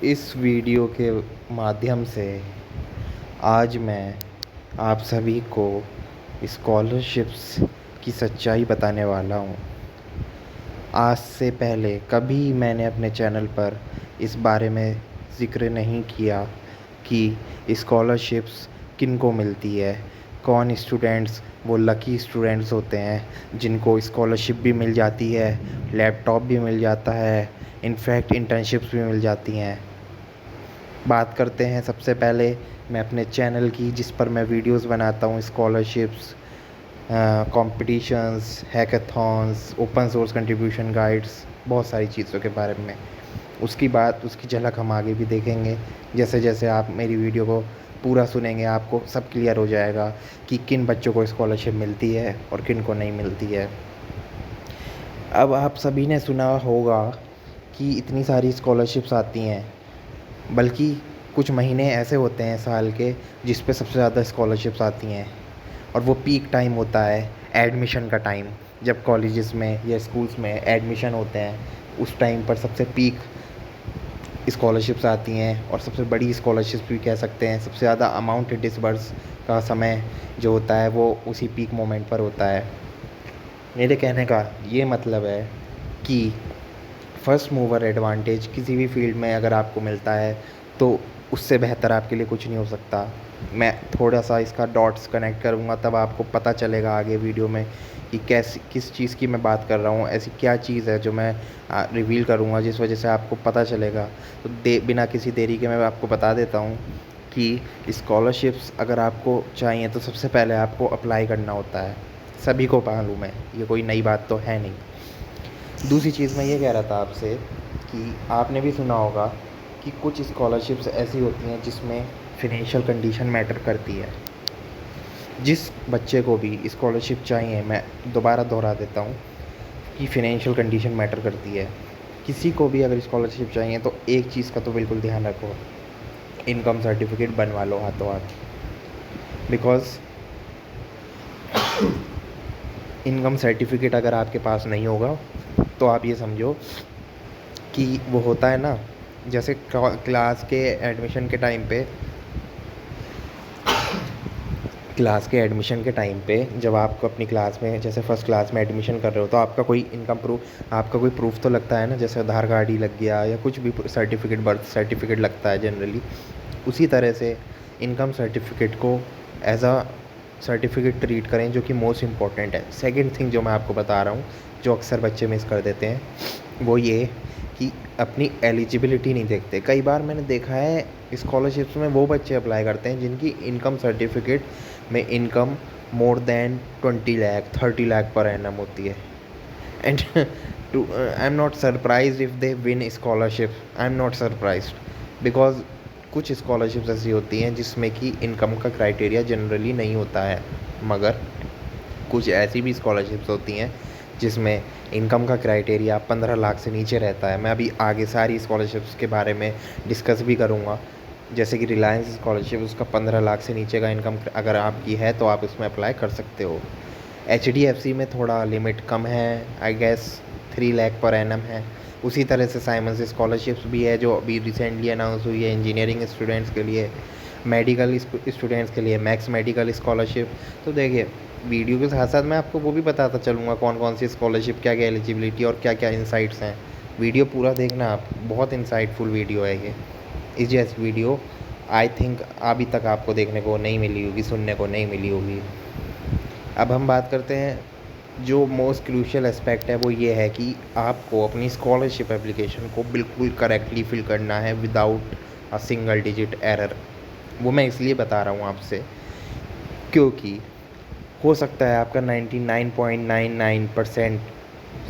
इस वीडियो के माध्यम से आज मैं आप सभी को स्कॉलरशिप्स की सच्चाई बताने वाला हूँ। आज से पहले कभी मैंने अपने चैनल पर इस बारे में ज़िक्र नहीं किया कि स्कॉलरशिप्स किन को मिलती है, कौन स्टूडेंट्स वो लकी स्टूडेंट्स होते हैं जिनको स्कॉलरशिप भी मिल जाती है, लैपटॉप भी मिल जाता है, इनफैक्ट इंटर्नशिप्स भी मिल जाती हैं। बात करते हैं सबसे पहले मैं अपने चैनल की, जिस पर मैं वीडियोस बनाता हूँ scholarships, competitions, hackathons, open source contribution guides, बहुत सारी चीज़ों के बारे में। उसकी झलक हम आगे भी देखेंगे। जैसे जैसे आप मेरी वीडियो को पूरा सुनेंगे आपको सब क्लियर हो जाएगा कि किन बच्चों को स्कॉलरशिप मिलती है और किन को नहीं मिलती है। अब आप सभी ने सुना होगा कि इतनी सारी स्कॉलरशिप्स आती हैं, बल्कि कुछ महीने ऐसे होते हैं साल के जिस पे सबसे ज़्यादा स्कॉलरशिप्स आती हैं, और वो पीक टाइम होता है एडमिशन का टाइम। जब कॉलेजेस में या स्कूल्स में एडमिशन होते हैं उस टाइम पर सबसे पीक स्कॉलरशिप्स आती हैं, और सबसे बड़ी स्कॉलरशिप्स भी कह सकते हैं। सबसे ज़्यादा अमाउंट डिसबर्स का समय जो होता है वो उसी पीक मोमेंट पर होता है। मेरे कहने का ये मतलब है कि फर्स्ट मूवर एडवांटेज किसी भी फील्ड में अगर आपको मिलता है तो उससे बेहतर आपके लिए कुछ नहीं हो सकता। मैं थोड़ा सा इसका डॉट्स कनेक्ट करूँगा, तब आपको पता चलेगा आगे वीडियो में कि किस चीज़ की मैं बात कर रहा हूँ। ऐसी क्या चीज़ है जो मैं रिवील करूँगा जिस वजह से आपको पता चलेगा। तो बिना किसी देरी के मैं आपको बता देता हूँ कि स्कॉलरशिप्स अगर आपको चाहिए तो सबसे पहले आपको अप्लाई करना होता है। सभी को मालूम है, ये कोई नई बात तो है नहीं। दूसरी चीज़ मैं ये कह रहा था आपसे कि आपने भी सुना होगा कि कुछ स्कॉलरशिप्स ऐसी होती हैं जिसमें फ़िनेंशियल कंडीशन मैटर करती है। जिस बच्चे को भी स्कॉलरशिप चाहिए, मैं दोबारा दोहरा देता हूँ कि फ़िनेंशियल कंडीशन मैटर करती है। किसी को भी अगर स्कॉलरशिप चाहिए तो एक चीज़ का तो बिल्कुल ध्यान रखो, इनकम सर्टिफिकेट बनवा लो हाथों हाथ। बिकॉज़ इनकम सर्टिफिकेट अगर आपके पास नहीं होगा तो आप ये समझो कि वो होता है ना, जैसे क्लास के एडमिशन के टाइम पे जब आपको अपनी क्लास में जैसे फर्स्ट क्लास में एडमिशन कर रहे हो तो आपका कोई आपका कोई प्रूफ तो लगता है ना, जैसे आधार कार्ड ही लग गया या कुछ भी सर्टिफिकेट, बर्थ सर्टिफिकेट लगता है जनरली। उसी तरह से इनकम सर्टिफिकेट को एज अ सर्टिफिकेट ट्रीट करें, जो कि मोस्ट इम्पॉर्टेंट है। सेकंड थिंग जो मैं आपको बता रहा हूँ जो अक्सर बच्चे मिस कर देते हैं वो ये कि अपनी एलिजिबिलिटी नहीं देखते। कई बार मैंने देखा है स्कॉलरशिप्स में वो बच्चे अप्लाई करते हैं जिनकी इनकम सर्टिफिकेट में income more than 20 lakh 30 lakh per annum होती है। And I am not surprise if they win scholarship, I am not surprise, because कुछ स्कॉलरशिप्स ऐसी होती हैं जिसमें कि इनकम का क्राइटेरिया जनरली नहीं होता है, मगर कुछ ऐसी भी स्कॉलरशिप्स होती हैं जिसमें इनकम का क्राइटेरिया 15 लाख से नीचे रहता है। मैं अभी आगे सारी स्कॉलरशिप्स के बारे में डिस्कस भी करूँगा। जैसे कि रिलायंस स्कॉलरशिप, उसका 15 लाख से नीचे का इनकम अगर आपकी है तो आप इसमें अप्लाई कर सकते हो। HDFC में थोड़ा लिमिट कम है, I guess 3 lakh per annum है। उसी तरह से साइमंस स्कॉलरशिप्स भी है जो अभी रिसेंटली अनाउंस हुई है इंजीनियरिंग स्टूडेंट्स के लिए, मेडिकल स्टूडेंट्स के लिए मैक्स मेडिकल स्कॉलरशिप। तो देखिए, वीडियो के साथ साथ मैं आपको वो भी बताता चलूँगा कौन कौन सी स्कॉलरशिप, क्या क्या एलिजिबिलिटी और क्या क्या इंसाइट्स हैं। वीडियो पूरा देखना आप, बहुत इंसाइटफुल वीडियो है ये। इस जैसी वीडियो आई थिंक अभी तक आपको देखने को नहीं मिली होगी, सुनने को नहीं मिली होगी। अब हम बात करते हैं जो मोस्ट क्रूशियल एस्पेक्ट है, वो ये है कि आपको अपनी स्कॉलरशिप एप्लीकेशन को बिल्कुल करेक्टली फिल करना है without a single digit error. वो मैं इसलिए बता रहा हूँ आपसे क्योंकि हो सकता है आपका 99.99%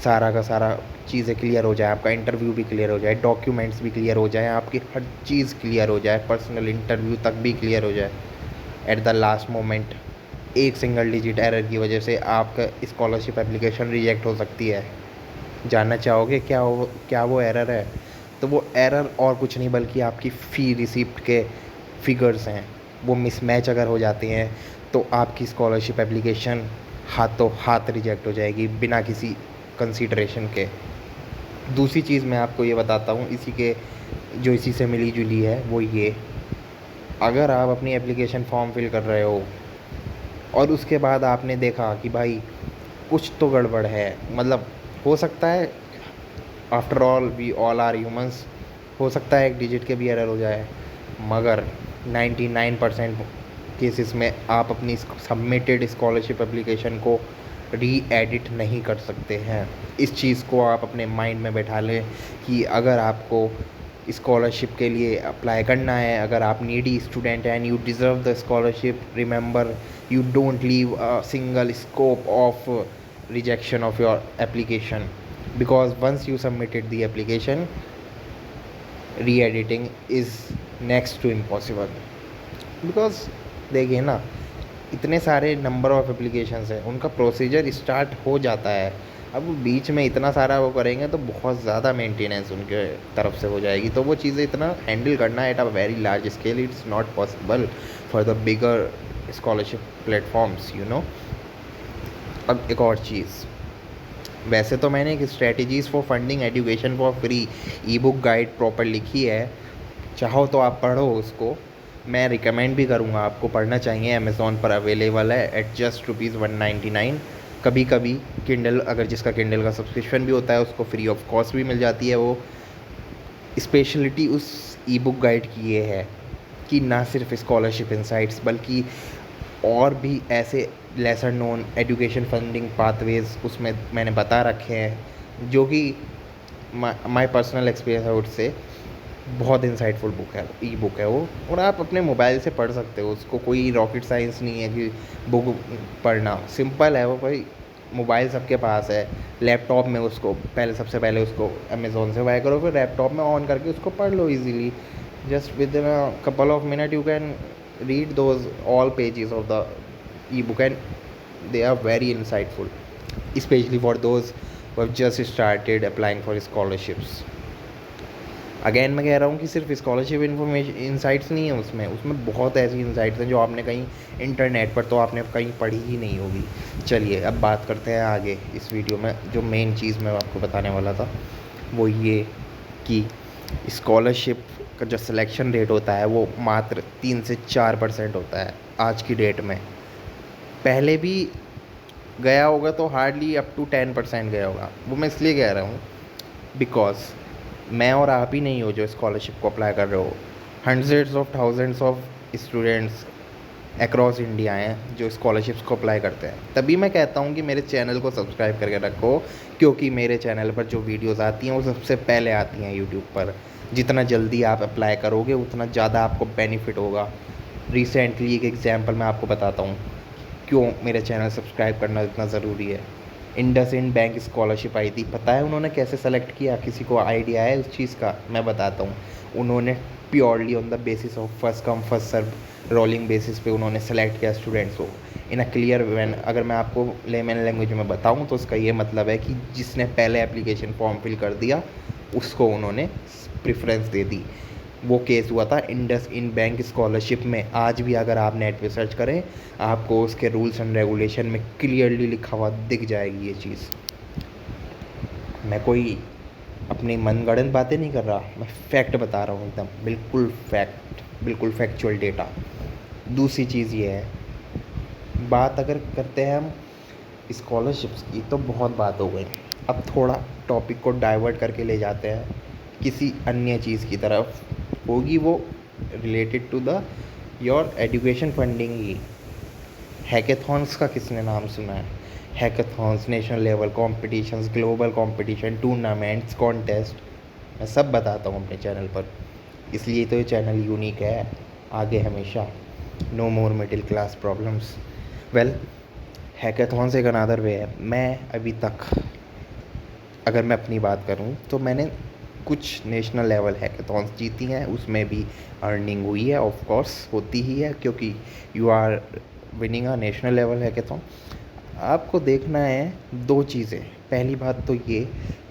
सारा का सारा चीज़ें क्लियर हो जाए, आपका इंटरव्यू भी क्लियर हो जाए, डॉक्यूमेंट्स भी क्लियर हो जाए, आपकी हर चीज़ क्लियर हो जाए, पर्सनल इंटरव्यू तक भी क्लियर हो जाए। एट द लास्ट मोमेंट एक सिंगल डिजिट एरर की वजह से आपका स्कॉलरशिप एप्लीकेशन रिजेक्ट हो सकती है। जानना चाहोगे क्या वो एरर है? तो वो एरर और कुछ नहीं बल्कि आपकी फ़ी रिसिप्ट के फिगर्स हैं। वो मिसमैच अगर हो जाते हैं तो आपकी स्कॉलरशिप एप्लीकेशन हाथों हाथ रिजेक्ट हो जाएगी बिना किसी कंसीडरेशन के। दूसरी चीज़ मैं आपको ये बताता हूँ इसी के जो इसी से मिली जुली है वो ये, अगर आप अपनी एप्लीकेशन फॉर्म फिल कर रहे हो और उसके बाद आपने देखा कि भाई कुछ तो गड़बड़ है, मतलब हो सकता है, after all we all are humans, हो सकता है एक डिजिट के भी एरर हो जाए, मगर 99% केसेस में आप अपनी सबमिटेड स्कॉलरशिप एप्लीकेशन को री एडिट नहीं कर सकते हैं। इस चीज़ को आप अपने माइंड में बैठा लें कि अगर आपको स्कॉलरशिप के लिए अप्लाई करना है, अगर आप नीडी स्टूडेंट हैं and you deserve the scholarship, remember you don't leave a single scope of rejection of your application, because once you submitted the application, re-editing is next to impossible। because देखिए ना, इतने सारे number of applications हैं, उनका procedure start हो जाता है, अब वो बीच में इतना सारा वो करेंगे तो बहुत ज़्यादा मेंटेनेंस उनके तरफ से हो जाएगी, तो वो चीज़ें इतना हैंडल करना at a very large scale it's not possible for the bigger scholarship platforms, you know. अब एक और चीज़, वैसे तो मैंने एक strategies for funding education for free E book guide proper लिखी है, चाहो तो आप पढ़ो उसको, मैं रिकमेंड भी करूँगा, आपको पढ़ना चाहिए। अमेज़ॉन पर अवेलेबल है एट जस्ट ₹199। कभी कभी किंडल, अगर जिसका किंडल का सब्सक्रिप्शन भी होता है उसको फ्री ऑफ कॉस्ट भी मिल जाती है। वो स्पेशलिटी उस ई बुक गाइड की ये है कि ना सिर्फ स्कॉलरशिप इंसाइट्स बल्कि और भी ऐसे lesser known education funding pathways उसमें मैंने बता रखे हैं, जो कि माय पर्सनल एक्सपीरियंस आउट से बहुत इंसाइटफुल बुक है, ई बुक है वो, और आप अपने मोबाइल से पढ़ सकते हो उसको। कोई रॉकेट साइंस नहीं है कि बुक पढ़ना, सिंपल है वो भाई। मोबाइल सबके पास है, लैपटॉप में उसको पहले, सबसे पहले उसको अमेज़ोन से बाय करो, फिर लैपटॉप में ऑन करके उसको पढ़ लो easily. Just within a couple of minute you can read those all pages of the ebook and they are very insightful, especially for those who have just started applying for scholarships। Again मैं कह रहा हूँ कि सिर्फ scholarship information insights नहीं है उसमें, उसमें बहुत ऐसी इंसाइट्स हैं जो आपने कहीं इंटरनेट पर तो आपने कहीं पढ़ी ही नहीं होगी। चलिए अब बात करते हैं आगे इस वीडियो में। जो मेन चीज़ मैं आपको बताने वाला था वो ये कि स्कॉलरशिप का जो सिलेक्शन रेट होता है वो मात्र 3 से 4% होता है आज की डेट में। पहले भी गया होगा तो हार्डली अप टू 10% गया होगा। वो मैं इसलिए कह रहा हूँ बिकॉज मैं और आप ही नहीं हो जो स्कॉलरशिप को अप्लाई कर रहे हो, hundreds of thousands of students across India हैं जो स्कॉलरशिप्स को अप्लाई करते हैं। तभी मैं कहता हूँ कि मेरे चैनल को सब्सक्राइब करके रखो, क्योंकि मेरे चैनल पर जो वीडियोस आती हैं वो सबसे पहले आती हैं यूट्यूब पर। जितना जल्दी आप अप्लाई करोगे उतना ज़्यादा आपको बेनिफिट होगा। रिसेंटली एक एग्जांपल मैं आपको बताता हूँ क्यों मेरे चैनल सब्सक्राइब करना इतना ज़रूरी है। इंडसइंड बैंक स्कॉलरशिप आई थी, पता है उन्होंने कैसे सेलेक्ट किया? किसी को आइडिया है उस चीज़ का? मैं बताता हूँ। उन्होंने purely on the basis of first come first serve rolling basis पे उन्होंने सेलेक्ट किया स्टूडेंट्स को इन अ क्लियर वे। अगर मैं आपको लेमन लैंग्वेज में बताऊँ तो उसका ये मतलब है कि जिसने पहले एप्लीकेशन फॉर्म फिल कर दिया उसको उन्होंने प्रेफरेंस दे दी। वो केस हुआ था इंडसइंड बैंक स्कॉलरशिप में। आज भी अगर आप नेट पे सर्च करें आपको उसके रूल्स एंड रेगुलेशन में क्लियरली लिखा हुआ दिख जाएगी ये चीज़। मैं कोई अपनी मनगढ़ंत बातें नहीं कर रहा, मैं फैक्ट बता रहा हूँ, एकदम बिल्कुल फैक्ट, बिल्कुल फैक्चुअल डेटा। दूसरी चीज़ ये है, बात अगर करते हैं हम स्कॉलरशिप्स की तो बहुत बात हो गई। अब थोड़ा टॉपिक को डाइवर्ट करके ले जाते हैं किसी अन्य चीज़ की तरफ, होगी वो related to the your education funding ही। हैकेथॉन्स का किसने नाम सुना है? Hackathons, national level competitions, global competition, tournaments, contest, मैं सब बताता हूँ अपने चैनल पर, इसलिए तो ये चैनल यूनिक है आगे हमेशा। No more middle class problems. Well, hackathons एक अनदर वे है। मैं अभी तक अगर मैं अपनी बात करूं तो मैंने कुछ नेशनल लेवल हैकेथॉन्स जीती हैं, उसमें भी अर्निंग हुई है, ऑफ कोर्स होती ही है क्योंकि you are winning a national level hackathon. आपको देखना है दो चीज़ें। पहली बात तो ये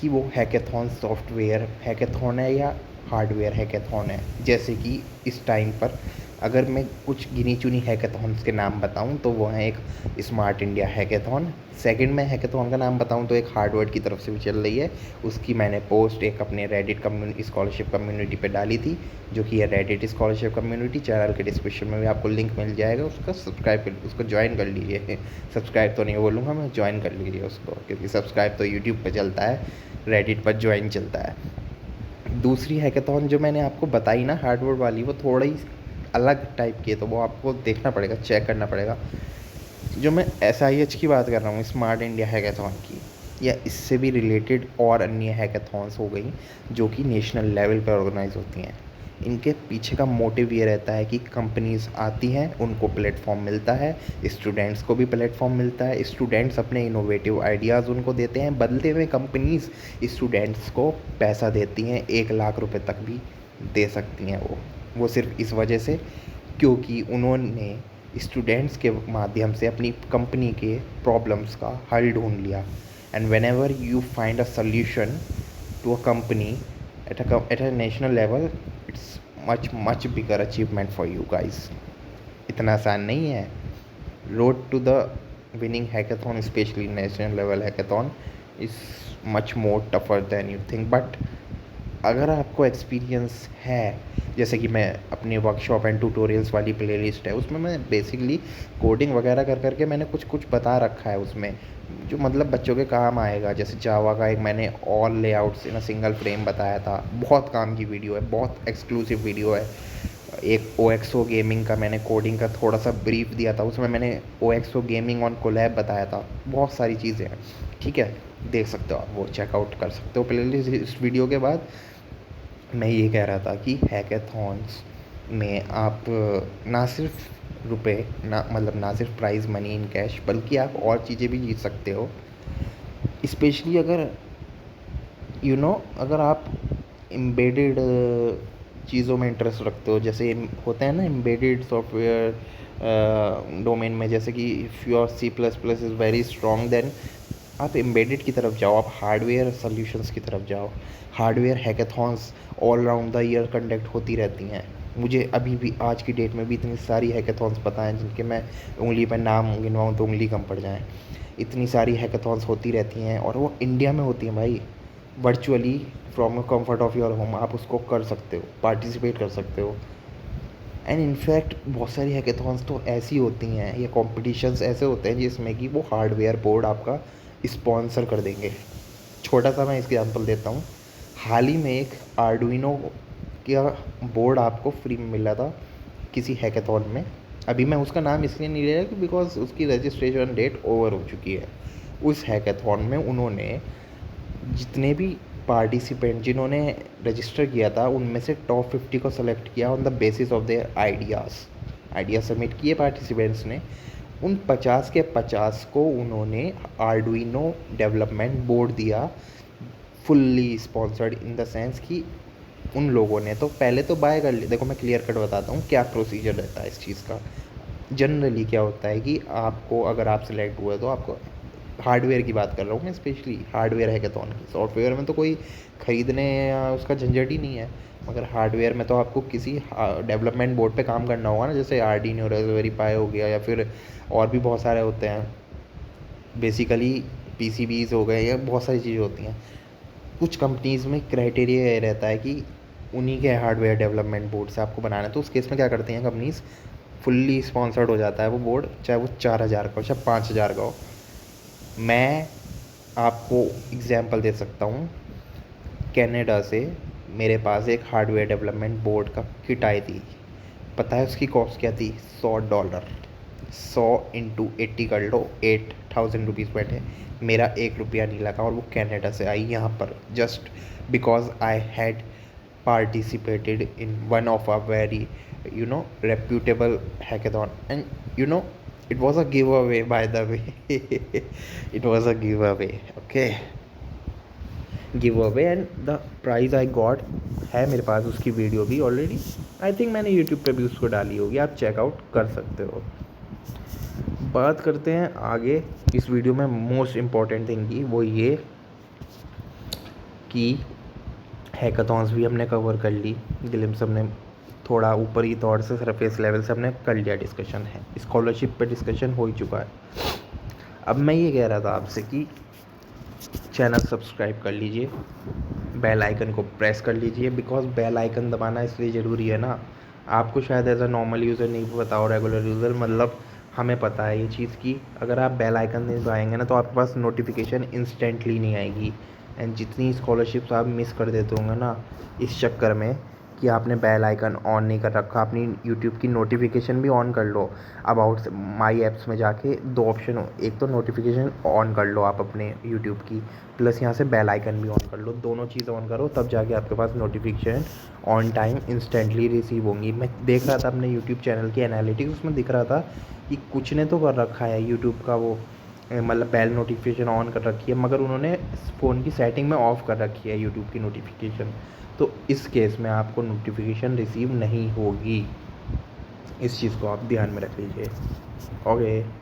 कि वो हैकेथॉन सॉफ्टवेयर हैकेथॉन है या हार्डवेयर हैकेथॉन है। जैसे कि इस टाइम पर अगर मैं कुछ गिनी चुनी हैकेथॉन्स के नाम बताऊं तो वो हैं एक स्मार्ट इंडिया हैकेथॉन। सेकंड में हैकेथॉन का नाम बताऊं तो एक हार्डवर्ड की तरफ से भी चल रही है, उसकी मैंने पोस्ट एक अपने रेडिट स्कॉलरशिप कम्युनिटी पे डाली थी, जो कि है रेडिट स्कॉलरशिप कम्युनिटी। चैनल के डिस्क्रिप्शन में भी आपको लिंक मिल जाएगा, उसका सब्सक्राइब कर, उसको ज्वाइन कर लीजिए। सब्सक्राइब तो नहीं बोलूँगा मैं, ज्वाइन कर लीजिए उसको, क्योंकि सब्सक्राइब तो यूट्यूब पर चलता है, रेडिट पर ज्वाइन चलता है। दूसरी हैकेथॉन जो मैंने आपको बताई ना हार्डवर्ड वाली, वो थोड़ा ही अलग टाइप की है, तो वो आपको देखना पड़ेगा, चेक करना पड़ेगा। जो मैं SIH की बात कर रहा हूँ, स्मार्ट इंडिया हैकेथॉन की, या इससे भी रिलेटेड और अन्य हैकेथॉन्स हो गई जो कि नेशनल लेवल पर ऑर्गेनाइज होती हैं। इनके पीछे का मोटिव ये रहता है कि कंपनीज आती हैं, उनको प्लेटफॉर्म मिलता है, स्टूडेंट्स को भी प्लेटफॉर्म मिलता है, स्टूडेंट्स अपने इनोवेटिव आइडियाज़ उनको देते हैं, बदले में कंपनीज स्टूडेंट्स को पैसा देती हैं, 1 लाख रुपए तक भी दे सकती हैं वो सिर्फ इस वजह से क्योंकि उन्होंने स्टूडेंट्स के माध्यम से अपनी कंपनी के प्रॉब्लम्स का हल ढूंढ लिया। And whenever you find a solution to a company at a national level, it's much bigger achievement for you guys. इतना आसान नहीं है। Road to the winning hackathon, specially national level hackathon, is much more tougher than you think. But अगर आपको experience है, जैसे कि मैं अपनी वर्कशॉप एंड ट्यूटोरियल्स वाली प्लेलिस्ट है, उसमें मैं बेसिकली कोडिंग वगैरह कर करके मैंने कुछ कुछ बता रखा है उसमें, जो मतलब बच्चों के काम आएगा। जैसे जावा का एक मैंने all layouts in a single frame बताया था, बहुत काम की वीडियो है, बहुत एक्सक्लूसिव वीडियो है। एक OXO गेमिंग का मैंने कोडिंग का थोड़ा सा ब्रीफ दिया था, उसमें मैंने OXO गेमिंग ऑन कोलैब बताया था। बहुत सारी चीज़ें हैं, ठीक है, देख सकते हो आप, वो चेकआउट कर सकते हो प्लेलिस्ट। इस वीडियो के बाद मैं ये कह रहा था कि हैकेथॉन्स में आप ना सिर्फ रुपए, ना मतलब ना सिर्फ प्राइज़ मनी इन कैश, बल्कि आप और चीज़ें भी जीत सकते हो। स्पेशली अगर अगर आप एम्बेडेड चीज़ों में इंटरेस्ट रखते हो, जैसे होते हैं ना एम्बेडेड सॉफ्टवेयर डोमेन में, जैसे कि if your C++ is very strong, then आप एम्बेडेड की तरफ जाओ, आप हार्डवेयर सॉल्यूशंस की तरफ जाओ। Hardware hackathons all round the year conduct होती रहती हैं। मुझे अभी भी आज की डेट में भी इतनी सारी हैकेथॉन्स पता हैं जिनके मैं उंगली पर नाम गिनवाऊँ तो उंगली कम पड़ जाएँ। इतनी सारी हैकेथॉन्स होती रहती हैं और वो इंडिया में होती हैं भाई, virtually from comfort of your home आप उसको कर सकते हो, पार्टिसिपेट कर सकते हो। एंड इनफैक्ट बहुत सारी हैकेथॉन्स तो ऐसी होती हैं, या कॉम्पिटिशन्स ऐसे होते हैं जिसमें कि वो हार्डवेयर बोर्ड आपका स्पॉन्सर कर देंगे। छोटा सा मैं एग्जांपल देता हूँ। हाल ही में एक आर्डुइनो का बोर्ड आपको फ्री में मिला था किसी हैकेथॉन में। अभी मैं उसका नाम इसलिए नहीं ले रहा कि बिकॉज उसकी रजिस्ट्रेशन डेट ओवर हो चुकी है। उस हैकेथॉन में उन्होंने जितने भी पार्टिसिपेंट जिन्होंने रजिस्टर किया था, उनमें से टॉप 50 को सेलेक्ट किया on the basis of their idea submit किए पार्टिसिपेंट्स ने। उन 50 के 50 को उन्होंने आर्डुइनो डेवलपमेंट बोर्ड दिया, fully sponsored in the sense कि उन लोगों ने तो पहले तो बाय कर लिया। देखो मैं क्लियर कट बताता हूँ क्या प्रोसीजर रहता है इस चीज़ का। जनरली क्या होता है कि आपको, अगर आप सिलेक्ट हुए तो आपको, हार्डवेयर की बात कर रहा हूँ मैं, स्पेशली हार्डवेयर हैकेथॉन की। सॉफ्टवेयर में तो कोई ख़रीदने या उसका झंझट ही नहीं है, मगर हार्डवेयर में तो आपको किसी डेवलपमेंट बोर्ड पे काम करना होगा ना, जैसे आर्डिनो, रास्पबेरी पाई हो गया, या फिर और भी बहुत सारे होते हैं, बेसिकली PCBs हो गए, या बहुत सारी चीज़ें होती हैं। कुछ कंपनीज़ में क्राइटेरिया ये रहता है कि उन्हीं के हार्डवेयर डेवलपमेंट बोर्ड से आपको बनाना है, तो उस केस में क्या करती हैं कंपनीज़, फुल्ली स्पॉन्सर्ड हो जाता है वो बोर्ड, चाहे वो 4,000 का हो चाहे 5,000 का हो। मैं आपको एग्जांपल दे सकता हूँ, कनाडा से मेरे पास एक हार्डवेयर डेवलपमेंट बोर्ड का किट आई थी। पता है उसकी कॉस्ट क्या थी? $100। 100 इंटू 80 कर लो, 8,000 रुपीज़ बैठे। मेरा 1 रुपया नहीं लगा, और वो कनाडा से आई यहाँ पर, just because I had participated in one of a very reputable hackathon. And it was a giveaway, by the way. It was a giveaway, okay, giveaway, and the prize I got है मेरे पास उसकी video भी already, I think मैंने YouTube पे भी उसको डाली होगी, आप चेकआउट कर सकते हो। बात करते हैं आगे इस वीडियो में मोस्ट इम्पॉर्टेंट थिंग की, वो ये कि हैकाथॉन्स भी हमने कवर कर ली, ग्लिम्स हमने थोड़ा ऊपरी तौर से सरफेस लेवल से हमने कर लिया डिस्कशन है, स्कॉलरशिप पे डिस्कशन हो ही चुका है। अब मैं ये कह रहा था आपसे कि चैनल सब्सक्राइब कर लीजिए, बेल आइकन को प्रेस कर लीजिए, बिकॉज बेल आइकन दबाना इसलिए ज़रूरी है ना, आपको शायद एज अ नॉर्मल यूज़र नहीं पता हो, रेगुलर यूज़र मतलब हमें पता है ये चीज़ की अगर आप बेल आइकन नहीं दबाएंगे ना तो आपके पास नोटिफिकेशन इंस्टेंटली नहीं आएगी। एंड जितनी स्कॉलरशिप्स आप मिस कर देते होंगे ना इस चक्कर में कि आपने बेल आइकन ऑन नहीं कर रखा, अपनी यूट्यूब की नोटिफिकेशन भी ऑन कर लो। अबाउट माई ऐप्स में जाके दो ऑप्शन हो, एक तो नोटिफिकेशन ऑन कर लो आप अपने यूट्यूब की, प्लस यहाँ से बेल आइकन भी ऑन कर लो, दोनों चीज़ ऑन करो तब जाके आपके पास notification on time instantly receive होंगी। मैं देख रहा था अपने यूट्यूब चैनल की एनालिटिक्स, उसमें दिख रहा था कि कुछ ने तो कर रखा है यूट्यूब का वो मतलब बेल नोटिफिकेशन ऑन कर रखी है, मगर उन्होंने फ़ोन की सेटिंग में ऑफ़ कर रखी है यूट्यूब की नोटिफिकेशन, तो इस केस में आपको नोटिफिकेशन रिसीव नहीं होगी। इस चीज़ को आप ध्यान में रख लीजिए। ओके।